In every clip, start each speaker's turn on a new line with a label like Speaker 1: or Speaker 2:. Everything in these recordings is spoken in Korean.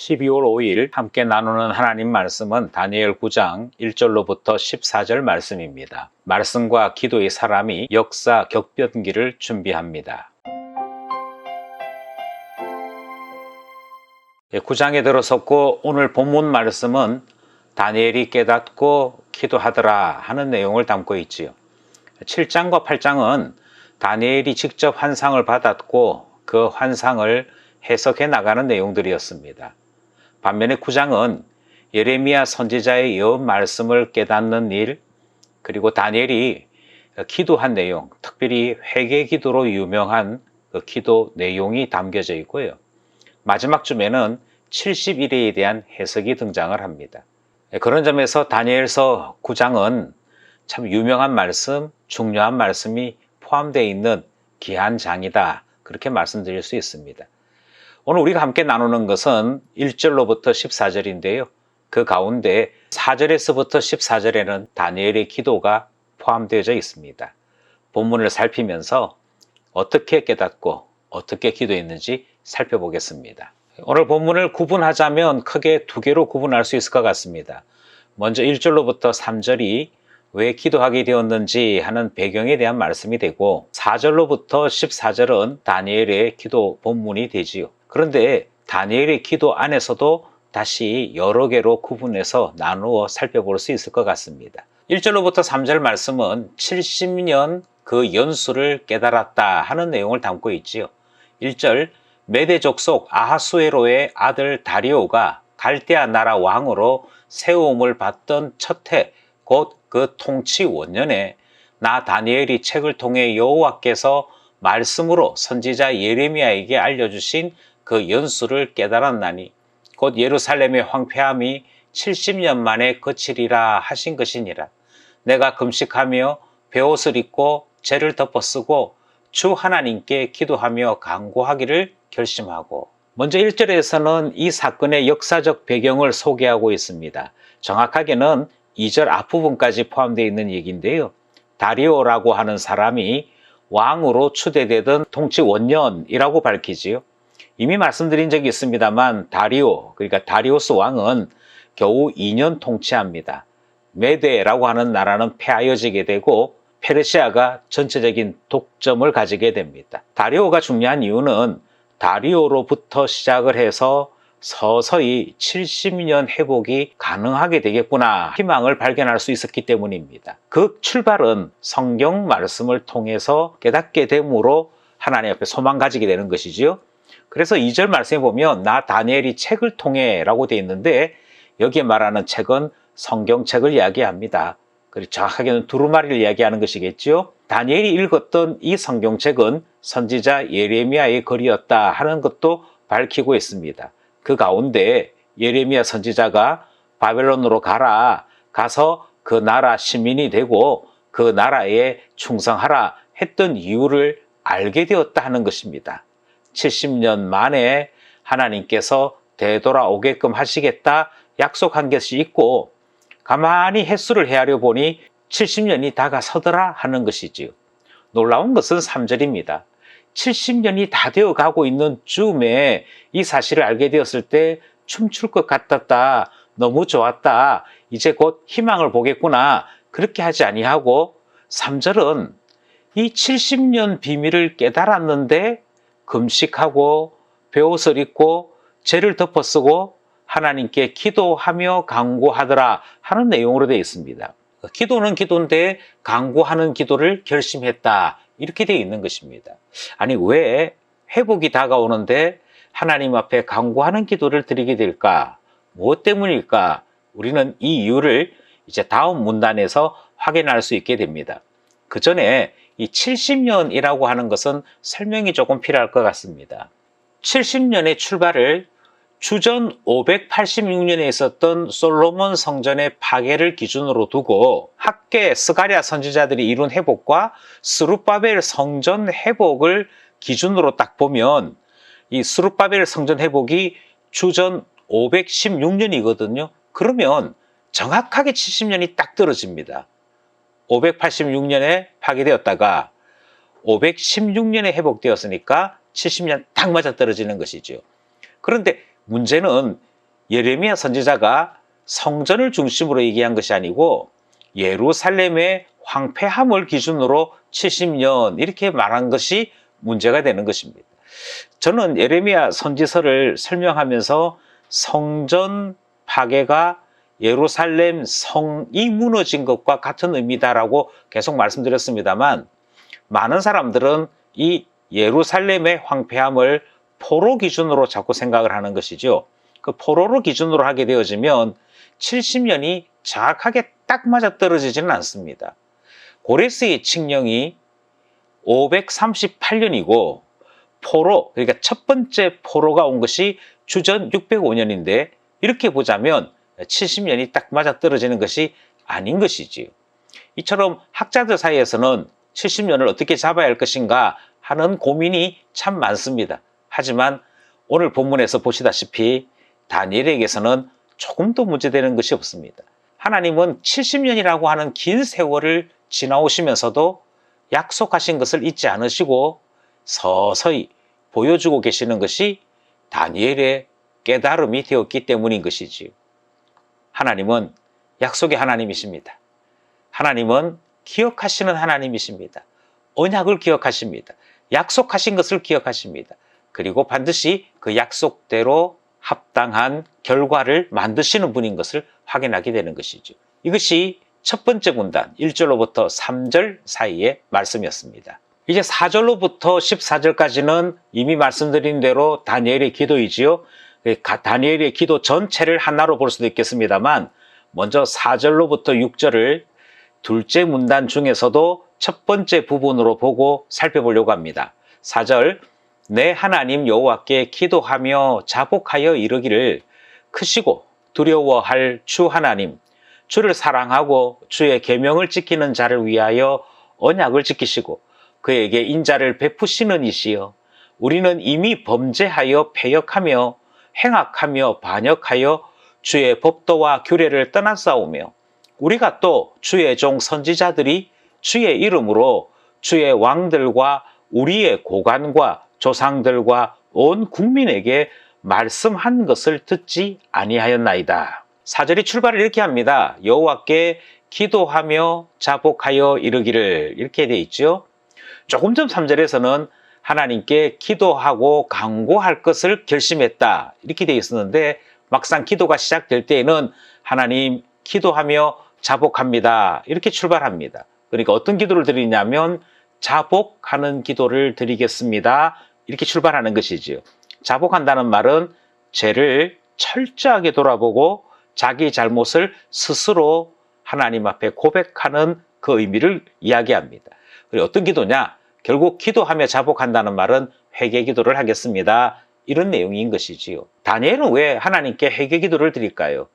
Speaker 1: 12월 5일 함께 나누는 하나님 말씀은 다니엘 9장 1절로부터 14절 말씀입니다. 말씀과 기도의 사람이 역사 격변기를 준비합니다. 9장에 들어섰고 오늘 본문 말씀은 다니엘이 깨닫고 기도하더라 하는 내용을 담고 있지요. 7장과 8장은 다니엘이 직접 환상을 받았고 그 환상을 해석해 나가는 내용들이었습니다. 반면에 9장은 예레미야 선지자의 예언 말씀을 깨닫는 일, 그리고 다니엘이 기도한 내용, 특별히 회개 기도로 유명한 그 기도 내용이 담겨져 있고요. 마지막 쯤에는 70일에 대한 해석이 등장을 합니다. 그런 점에서 다니엘서 9장은 참 유명한 말씀, 중요한 말씀이 포함되어 있는 귀한 장이다, 그렇게 말씀드릴 수 있습니다. 오늘 우리가 함께 나누는 것은 1절로부터 14절인데요. 그 가운데 4절에서부터 14절에는 다니엘의 기도가 포함되어 있습니다. 본문을 살피면서 어떻게 깨닫고 어떻게 기도했는지 살펴보겠습니다. 오늘 본문을 구분하자면 크게 두 개로 구분할 수 있을 것 같습니다. 먼저 1절로부터 3절이 왜 기도하게 되었는지 하는 배경에 대한 말씀이 되고, 4절로부터 14절은 다니엘의 기도 본문이 되지요. 그런데 다니엘의 기도 안에서도 다시 여러 개로 구분해서 나누어 살펴볼 수 있을 것 같습니다. 1절로부터 3절 말씀은 70년 그 연수를 깨달았다 하는 내용을 담고 있지요. 1절, 메대 족속 아하수에로의 아들 다리오가 갈대아 나라 왕으로 세움을 받던 첫 해, 곧 그 통치 원년에 나 다니엘이 책을 통해 여호와께서 말씀으로 선지자 예레미야에게 알려주신 그 연수를 깨달았나니 곧 예루살렘의 황폐함이 70년 만에 그치리라 하신 것이니라. 내가 금식하며 베옷을 입고 죄를 덮어쓰고 주 하나님께 기도하며 간구하기를 결심하고. 먼저 1절에서는 이 사건의 역사적 배경을 소개하고 있습니다. 정확하게는 2절 앞부분까지 포함되어 있는 얘기인데요. 다리오라고 하는 사람이 왕으로 추대되던 통치 원년이라고 밝히지요. 이미 말씀드린 적이 있습니다만 다리오, 그러니까 다리오스 왕은 겨우 2년 통치합니다. 메데라고 하는 나라는 패하여지게 되고 페르시아가 전체적인 독점을 가지게 됩니다. 다리오가 중요한 이유는 다리오로부터 시작을 해서 서서히 70년 회복이 가능하게 되겠구나 희망을 발견할 수 있었기 때문입니다. 그 출발은 성경 말씀을 통해서 깨닫게 됨으로 하나님 앞에 소망 가지게 되는 것이지요. 그래서 2절 말씀에 보면 나 다니엘이 책을 통해 라고 되어 있는데 여기에 말하는 책은 성경책을 이야기합니다. 그리고 정확하게는 두루마리를 이야기하는 것이겠죠. 다니엘이 읽었던 이 성경책은 선지자 예레미야의 글이었다 하는 것도 밝히고 있습니다. 그 가운데 예레미야 선지자가 바벨론으로 가서 그 나라 시민이 되고 그 나라에 충성하라 했던 이유를 알게 되었다 하는 것입니다. 70년 만에 하나님께서 되돌아오게끔 하시겠다 약속한 것이 있고, 가만히 횟수를 헤아려 보니 70년이 다가서더라 하는 것이지요. 놀라운 것은 3절입니다. 70년이 다 되어 가고 있는 즈음에 이 사실을 알게 되었을 때 춤출 것 같았다, 너무 좋았다, 이제 곧 희망을 보겠구나, 그렇게 하지 아니하고 3절은 이 70년 비밀을 깨달았는데 금식하고 베옷을 입고 죄를 덮어쓰고 하나님께 기도하며 간구하더라 하는 내용으로 되어 있습니다. 기도는 기도인데 간구하는 기도를 결심했다, 이렇게 되어 있는 것입니다. 아니, 왜 회복이 다가오는데 하나님 앞에 간구하는 기도를 드리게 될까? 무엇 때문일까? 우리는 이 이유를 이제 다음 문단에서 확인할 수 있게 됩니다. 그 전에 이 70년이라고 하는 것은 설명이 조금 필요할 것 같습니다. 70년의 출발을 주전 586년에 있었던 솔로몬 성전의 파괴를 기준으로 두고 학계 스가랴 선지자들이 이룬 회복과 스룹바벨 성전 회복을 기준으로 딱 보면 이 스룹바벨 성전 회복이 주전 516년이거든요. 그러면 정확하게 70년이 딱 떨어집니다. 586년에 파괴되었다가 516년에 회복되었으니까 70년 딱 맞아 떨어지는 것이죠. 그런데 문제는 예레미야 선지자가 성전을 중심으로 얘기한 것이 아니고 예루살렘의 황폐함을 기준으로 70년 이렇게 말한 것이 문제가 되는 것입니다. 저는 예레미야 선지서를 설명하면서 성전 파괴가 예루살렘 성이 무너진 것과 같은 의미다라고 계속 말씀드렸습니다만, 많은 사람들은 이 예루살렘의 황폐함을 포로 기준으로 자꾸 생각을 하는 것이죠. 그 포로로 기준으로 하게 되어지면 70년이 정확하게 딱 맞아떨어지지는 않습니다. 고레스의 칙령이 538년이고 포로, 그러니까 첫 번째 포로가 온 것이 주전 605년인데 이렇게 보자면 70년이 딱 맞아떨어지는 것이 아닌 것이지요. 이처럼 학자들 사이에서는 70년을 어떻게 잡아야 할 것인가 하는 고민이 참 많습니다. 하지만 오늘 본문에서 보시다시피 다니엘에게서는 조금도 문제되는 것이 없습니다. 하나님은 70년이라고 하는 긴 세월을 지나오시면서도 약속하신 것을 잊지 않으시고 서서히 보여주고 계시는 것이 다니엘의 깨달음이 되었기 때문인 것이지요. 하나님은 약속의 하나님이십니다. 하나님은 기억하시는 하나님이십니다. 언약을 기억하십니다. 약속하신 것을 기억하십니다. 그리고 반드시 그 약속대로 합당한 결과를 만드시는 분인 것을 확인하게 되는 것이죠. 이것이 첫 번째 문단 1절로부터 3절 사이의 말씀이었습니다. 이제 4절로부터 14절까지는 이미 말씀드린 대로 다니엘의 기도이지요. 다니엘의 기도 전체를 하나로 볼 수도 있겠습니다만, 먼저 4절로부터 6절을 둘째 문단 중에서도 첫 번째 부분으로 보고 살펴보려고 합니다. 4절, 내 하나님 여호와께 기도하며 자복하여 이르기를, 크시고 두려워할 주 하나님, 주를 사랑하고 주의 계명을 지키는 자를 위하여 언약을 지키시고 그에게 인자를 베푸시는 이시여, 우리는 이미 범죄하여 패역하며 행악하며 반역하여 주의 법도와 규례를 떠났사오며, 우리가 또 주의 종 선지자들이 주의 이름으로 주의 왕들과 우리의 고관과 조상들과 온 국민에게 말씀한 것을 듣지 아니하였나이다. 4절이 출발을 이렇게 합니다. 여호와께 기도하며 자복하여 이르기를, 이렇게 되어 있죠. 조금 전 3절에서는 하나님께 기도하고 간구할 것을 결심했다, 이렇게 되어 있었는데, 막상 기도가 시작될 때에는 하나님 기도하며 자복합니다, 이렇게 출발합니다. 그러니까 어떤 기도를 드리냐면 자복하는 기도를 드리겠습니다, 이렇게 출발하는 것이지요. 자복한다는 말은 죄를 철저하게 돌아보고 자기 잘못을 스스로 하나님 앞에 고백하는 그 의미를 이야기합니다. 그리고 어떤 기도냐? 결국 기도하며 자복한다는 말은 회개 기도를 하겠습니다, 이런 내용인 것이지요. 다니엘은 왜 하나님께 회개 기도를 드릴까요?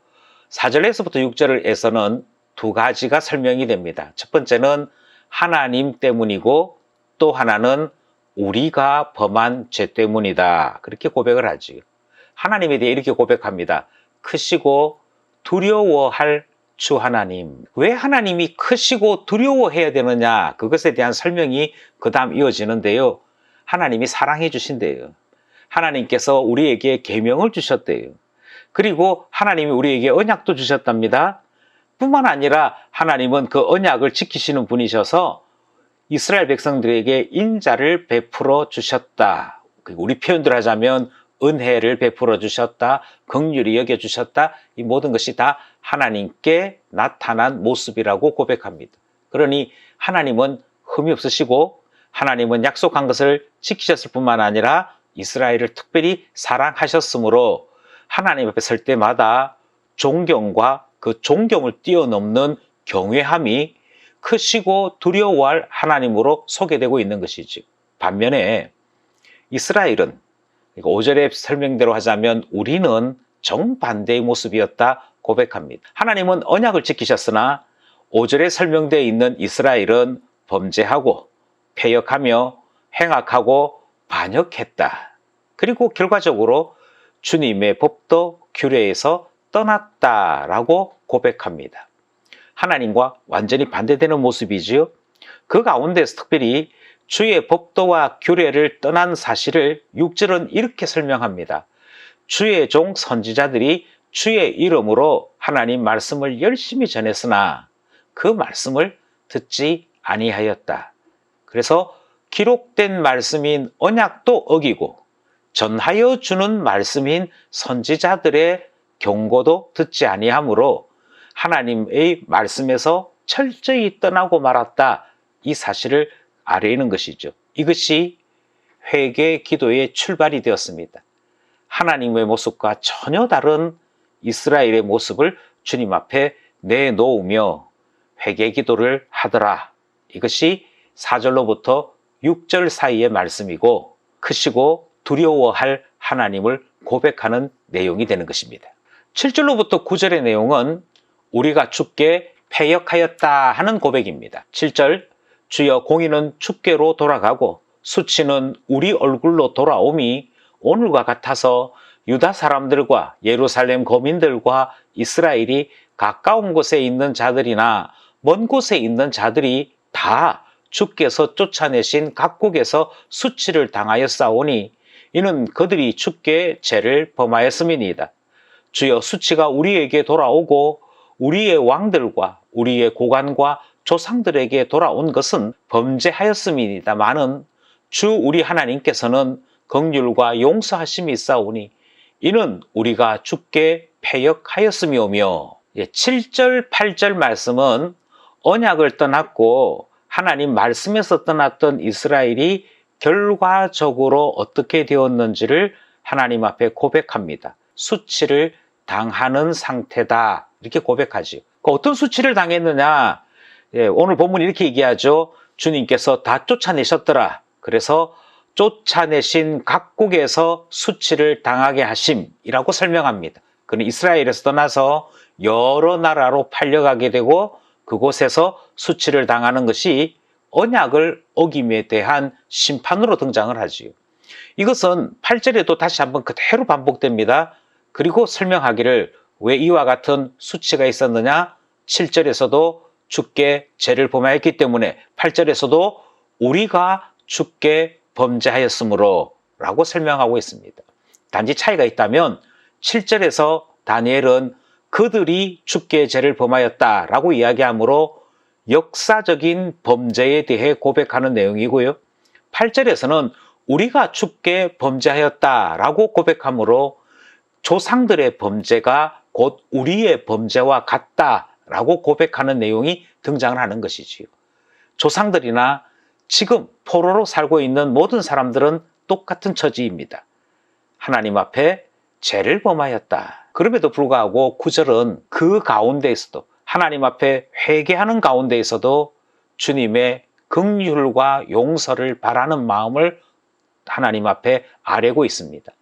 Speaker 1: 4절에서부터 6절에서는 두 가지가 설명이 됩니다. 첫 번째는 하나님 때문이고, 또 하나는 우리가 범한 죄 때문이다, 그렇게 고백을 하지요. 하나님에 대해 이렇게 고백합니다. 크시고 두려워할 주 하나님. 왜 하나님이 크시고 두려워해야 되느냐, 그것에 대한 설명이 그 다음 이어지는데요. 하나님이 사랑해 주신대요. 하나님께서 우리에게 계명을 주셨대요. 그리고 하나님이 우리에게 언약도 주셨답니다. 뿐만 아니라 하나님은 그 언약을 지키시는 분이셔서 이스라엘 백성들에게 인자를 베풀어 주셨다. 우리 표현대로 하자면 은혜를 베풀어 주셨다, 긍휼히 여겨 주셨다, 이 모든 것이 다 하나님께 나타난 모습이라고 고백합니다. 그러니 하나님은 흠이 없으시고, 하나님은 약속한 것을 지키셨을 뿐만 아니라 이스라엘을 특별히 사랑하셨으므로 하나님 앞에 설 때마다 존경과 그 존경을 뛰어넘는 경외함이 크시고 두려워할 하나님으로 소개되고 있는 것이죠. 반면에 이스라엘은, 5절의 설명대로 하자면 우리는 정반대의 모습이었다 고백합니다. 하나님은 언약을 지키셨으나 5절에 설명되어 있는 이스라엘은 범죄하고 패역하며 행악하고 반역했다. 그리고 결과적으로 주님의 법도 규례에서 떠났다라고 고백합니다. 하나님과 완전히 반대되는 모습이지요. 그 가운데서 특별히 주의 법도와 규례를 떠난 사실을 6절은 이렇게 설명합니다. 주의 종 선지자들이 주의 이름으로 하나님 말씀을 열심히 전했으나 그 말씀을 듣지 아니하였다. 그래서 기록된 말씀인 언약도 어기고 전하여 주는 말씀인 선지자들의 경고도 듣지 아니하므로 하나님의 말씀에서 철저히 떠나고 말았다. 이 사실을 알아내는 것이죠. 이것이 회개 기도의 출발이 되었습니다. 하나님의 모습과 전혀 다른 이스라엘의 모습을 주님 앞에 내놓으며 회개 기도를 하더라. 이것이 4절로부터 6절 사이의 말씀이고 크시고 두려워할 하나님을 고백하는 내용이 되는 것입니다. 7절로부터 9절의 내용은 우리가 주께 패역하였다 하는 고백입니다. 7절 주여 공의는 주께로 돌아가고 수치는 우리 얼굴로 돌아옴이 오늘과 같아서 유다 사람들과 예루살렘 거민들과 이스라엘이 가까운 곳에 있는 자들이나 먼 곳에 있는 자들이 다 주께서 쫓아내신 각국에서 수치를 당하였사오니 이는 그들이 주께 죄를 범하였음이니이다. 주여 수치가 우리에게 돌아오고 우리의 왕들과 우리의 고관과 조상들에게 돌아온 것은 범죄하였음이니다마는 주 우리 하나님께서는 긍휼과 용서하심이 있사오니 이는 우리가 주께 패역하였음이오며 7절 8절 말씀은 언약을 떠났고 하나님 말씀에서 떠났던 이스라엘이 결과적으로 어떻게 되었는지를 하나님 앞에 고백합니다. 수치를 당하는 상태다 이렇게 고백하죠. 어떤 수치를 당했느냐? 오늘 본문 이렇게 얘기하죠. 주님께서 다 쫓아내셨더라. 그래서 쫓아내신 각국에서 수치를 당하게 하심이라고 설명합니다. 그는 이스라엘에서 떠나서 여러 나라로 팔려가게 되고 그곳에서 수치를 당하는 것이 언약을 어김에 대한 심판으로 등장을 하지요. 이것은 8절에도 다시 한번 그대로 반복됩니다. 그리고 설명하기를 왜 이와 같은 수치가 있었느냐? 7절에서도 주께 죄를 범하였기 때문에 8절에서도 우리가 주께 범죄하였으므로 라고 설명하고 있습니다. 단지 차이가 있다면 7절에서 다니엘은 그들이 주께 죄를 범하였다라고 이야기하므로 역사적인 범죄에 대해 고백하는 내용이고요. 8절에서는 우리가 주께 범죄하였다라고 고백하므로 조상들의 범죄가 곧 우리의 범죄와 같다라고 고백하는 내용이 등장을 하는 것이지요. 조상들이나 지금 포로로 살고 있는 모든 사람들은 똑같은 처지입니다. 하나님 앞에 죄를 범하였다. 그럼에도 불구하고 9절은 그 가운데에서도 하나님 앞에 회개하는 가운데에서도 주님의 긍휼과 용서를 바라는 마음을 하나님 앞에 아뢰고 있습니다.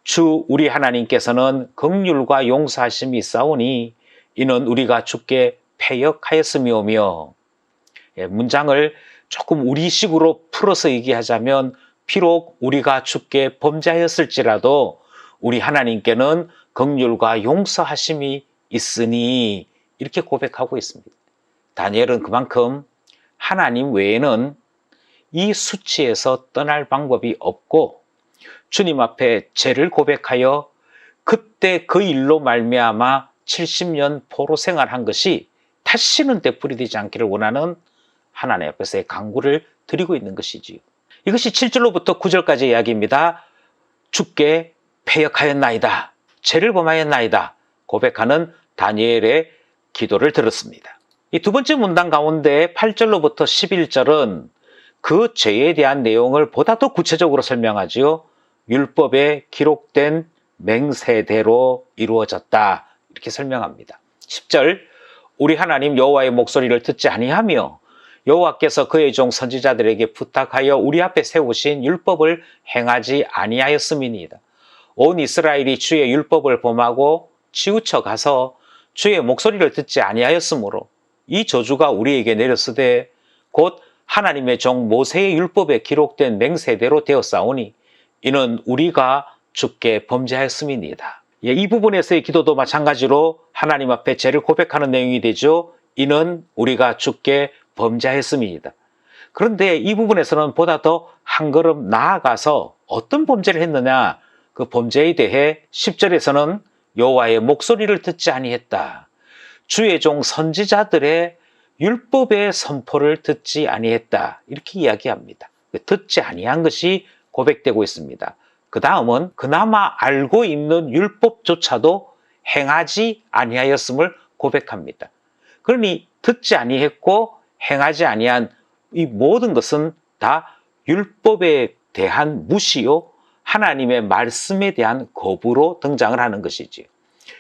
Speaker 1: 주 우리 하나님께서는 긍휼과 용서하심이 있사오니 이는 우리가 주께 패역하였음이오며 문장을 조금 우리식으로 풀어서 얘기하자면 비록 우리가 주께 범죄하였을지라도 우리 하나님께는 긍휼과 용서하심이 있으니 이렇게 고백하고 있습니다. 다니엘은 그만큼 하나님 외에는 이 수치에서 떠날 방법이 없고 주님 앞에 죄를 고백하여 그때 그 일로 말미암아 70년 포로 생활한 것이 다시는 되풀이되지 않기를 원하는 하나님 앞에서의 간구를 드리고 있는 것이지요. 이것이 7절로부터 9절까지 이야기입니다. 주께 패역하였나이다. 죄를 범하였나이다. 고백하는 다니엘의 기도를 들었습니다. 이 두 번째 문단 가운데 8절로부터 11절은 그 죄에 대한 내용을 보다 더 구체적으로 설명하지요. 율법에 기록된 맹세대로 이루어졌다. 이렇게 설명합니다. 10절 우리 하나님 여호와의 목소리를 듣지 아니하며 여호와께서 그의 종 선지자들에게 부탁하여 우리 앞에 세우신 율법을 행하지 아니하였음이니이다. 온 이스라엘이 주의 율법을 범하고 치우쳐 가서 주의 목소리를 듣지 아니하였으므로 이 저주가 우리에게 내렸으되 곧 하나님의 종 모세의 율법에 기록된 맹세대로 되었사오니 이는 우리가 주께 범죄하였음이니이다. 이 부분에서의 기도도 마찬가지로 하나님 앞에 죄를 고백하는 내용이 되죠. 이는 우리가 주께 범죄하였음이니이다. 그런데 이 부분에서는 보다 더 한 걸음 나아가서 어떤 범죄를 했느냐, 그 범죄에 대해 10절에서는 여호와의 목소리를 듣지 아니했다. 주의 종 선지자들의 율법의 선포를 듣지 아니했다. 이렇게 이야기합니다. 듣지 아니한 것이 고백되고 있습니다. 그 다음은 그나마 알고 있는 율법조차도 행하지 아니하였음을 고백합니다. 그러니 듣지 아니했고 행하지 아니한 이 모든 것은 다 율법에 대한 무시요, 하나님의 말씀에 대한 거부로 등장을 하는 것이지요.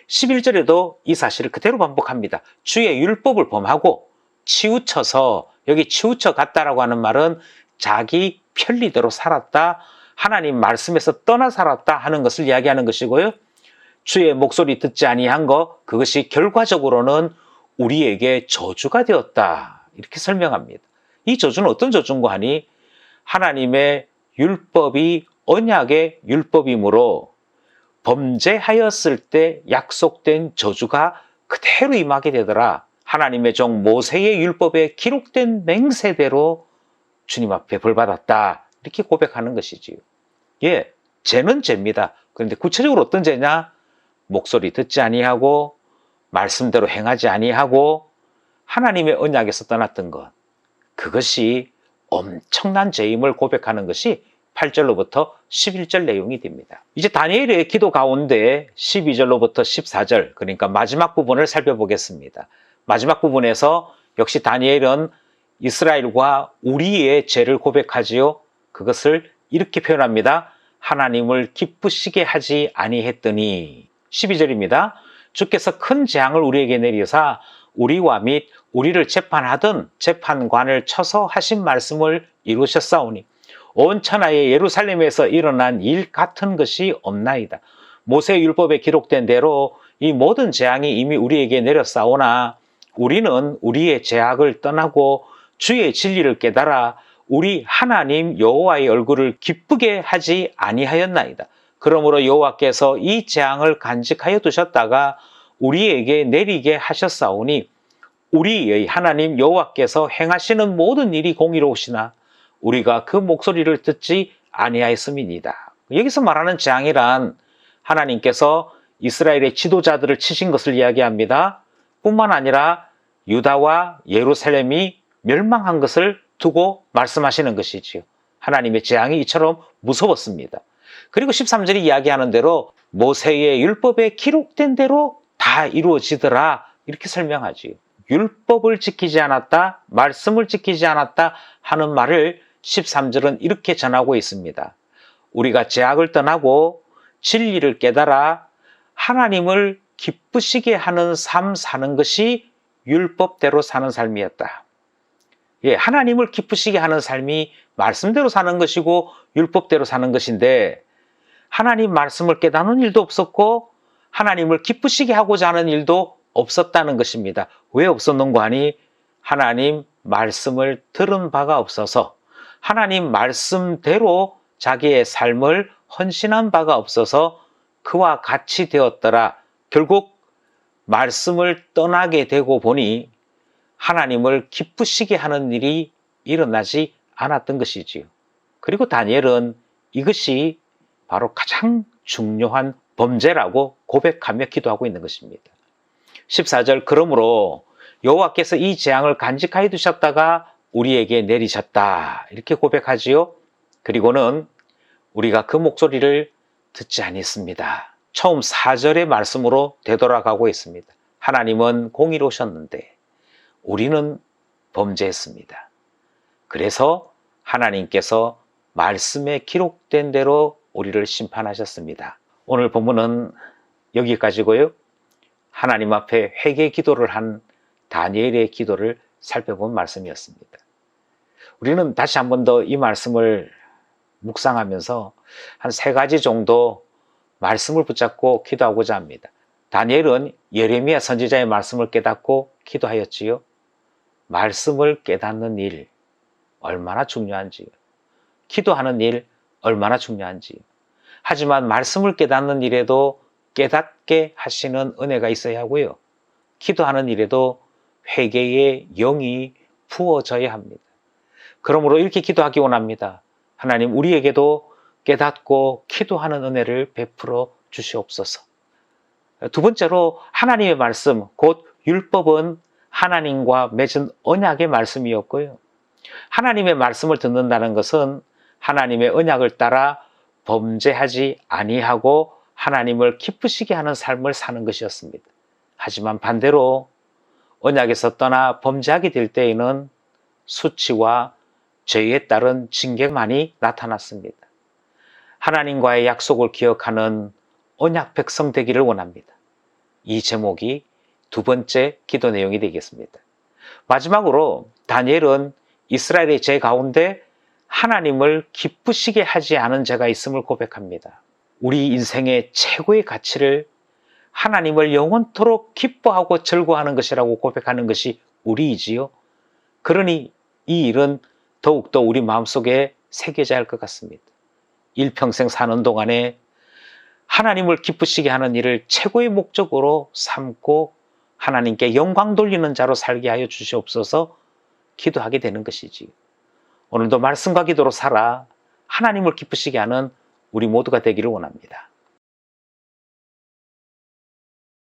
Speaker 1: 11절에도 이 사실을 그대로 반복합니다. 주의 율법을 범하고 치우쳐서, 여기 치우쳐 갔다라고 하는 말은 자기 편리대로 살았다, 하나님 말씀에서 떠나 살았다 하는 것을 이야기하는 것이고요. 주의 목소리 듣지 아니한 것, 그것이 결과적으로는 우리에게 저주가 되었다, 이렇게 설명합니다. 이 저주는 어떤 저주인가 하니, 하나님의 율법이 언약의 율법이므로 범죄하였을 때 약속된 저주가 그대로 임하게 되더라. 하나님의 종 모세의 율법에 기록된 맹세대로 주님 앞에 벌받았다, 이렇게 고백하는 것이지요. 예, 죄는 죄입니다. 그런데 구체적으로 어떤 죄냐? 목소리 듣지 아니하고 말씀대로 행하지 아니하고 하나님의 언약에서 떠났던 것, 그것이 엄청난 죄임을 고백하는 것이 8절로부터 11절 내용이 됩니다. 이제 다니엘의 기도 가운데 12절로부터 14절, 그러니까 마지막 부분을 살펴보겠습니다. 마지막 부분에서 역시 다니엘은 이스라엘과 우리의 죄를 고백하지요. 그것을 이렇게 표현합니다. 하나님을 기쁘시게 하지 아니했더니. 12절입니다. 주께서 큰 재앙을 우리에게 내리사 우리와 및 우리를 재판하던 재판관을 쳐서 하신 말씀을 이루셨사오니 온 천하의 예루살렘에서 일어난 일 같은 것이 없나이다. 모세 율법에 기록된 대로 이 모든 재앙이 이미 우리에게 내렸사오나 우리는 우리의 죄악을 떠나고 주의 진리를 깨달아 우리 하나님 여호와의 얼굴을 기쁘게 하지 아니하였나이다. 그러므로 여호와께서 이 재앙을 간직하여 두셨다가 우리에게 내리게 하셨사오니 우리의 하나님 여호와께서 행하시는 모든 일이 공의로우시나 우리가 그 목소리를 듣지 아니하였음이니이다. 여기서 말하는 재앙이란 하나님께서 이스라엘의 지도자들을 치신 것을 이야기합니다. 뿐만 아니라 유다와 예루살렘이 멸망한 것을 두고 말씀하시는 것이지요. 하나님의 재앙이 이처럼 무서웠습니다. 그리고 13절이 이야기하는 대로 모세의 율법에 기록된 대로 다 이루어지더라, 이렇게 설명하지요. 율법을 지키지 않았다, 말씀을 지키지 않았다 하는 말을 13절은 이렇게 전하고 있습니다. 우리가 죄악을 떠나고 진리를 깨달아 하나님을 기쁘시게 하는 삶 사는 것이 율법대로 사는 삶이었다. 예, 하나님을 기쁘시게 하는 삶이 말씀대로 사는 것이고 율법대로 사는 것인데, 하나님 말씀을 깨닫는 일도 없었고 하나님을 기쁘시게 하고자 하는 일도 없었다는 것입니다. 왜 없었는가 하니 하나님 말씀을 들은 바가 없어서, 하나님 말씀대로 자기의 삶을 헌신한 바가 없어서 그와 같이 되었더라. 결국 말씀을 떠나게 되고 보니 하나님을 기쁘시게 하는 일이 일어나지 않았던 것이지요. 그리고 다니엘은 이것이 바로 가장 중요한 범죄라고 고백하며 기도하고 있는 것입니다. 14절, 그러므로 여호와께서 이 재앙을 간직하여 두셨다가 우리에게 내리셨다, 이렇게 고백하지요. 그리고는 우리가 그 목소리를 듣지 않았습니다. 처음 4절의 말씀으로 되돌아가고 있습니다. 하나님은 공의로우셨는데 우리는 범죄했습니다. 그래서 하나님께서 말씀에 기록된 대로 우리를 심판하셨습니다. 오늘 본문은 여기까지고요. 하나님 앞에 회개 기도를 한 다니엘의 기도를 살펴본 말씀이었습니다. 우리는 다시 한 번 더 이 말씀을 묵상하면서 한 3가지 정도 말씀을 붙잡고 기도하고자 합니다. 다니엘은 예레미야 선지자의 말씀을 깨닫고 기도하였지요. 말씀을 깨닫는 일 얼마나 중요한지요. 기도하는 일 얼마나 중요한지요. 하지만 말씀을 깨닫는 일에도 깨닫게 하시는 은혜가 있어야 하고요. 기도하는 일에도 회개의 영이 부어져야 합니다. 그러므로 이렇게 기도하기 원합니다. 하나님, 우리에게도 깨닫고 기도하는 은혜를 베풀어 주시옵소서. 두 번째로 하나님의 말씀, 곧 율법은 하나님과 맺은 언약의 말씀이었고요. 하나님의 말씀을 듣는다는 것은 하나님의 언약을 따라 범죄하지 아니하고 하나님을 기쁘시게 하는 삶을 사는 것이었습니다. 하지만 반대로 언약에서 떠나 범죄하게 될 때에는 수치와 죄에 따른 징계만이 나타났습니다. 하나님과의 약속을 기억하는 언약 백성 되기를 원합니다. 이 제목이 두 번째 기도 내용이 되겠습니다. 마지막으로 다니엘은 이스라엘의 죄 가운데 하나님을 기쁘시게 하지 않은 죄가 있음을 고백합니다. 우리 인생의 최고의 가치를 하나님을 영원토록 기뻐하고 즐거워하는 것이라고 고백하는 것이 우리이지요. 그러니 이 일은 더욱더 우리 마음속에 새겨져야 할 것 같습니다. 일평생 사는 동안에 하나님을 기쁘시게 하는 일을 최고의 목적으로 삼고 하나님께 영광 돌리는 자로 살게 하여 주시옵소서 기도하게 되는 것이지요. 오늘도 말씀과 기도로 살아 하나님을 기쁘시게 하는 우리 모두가 되기를 원합니다.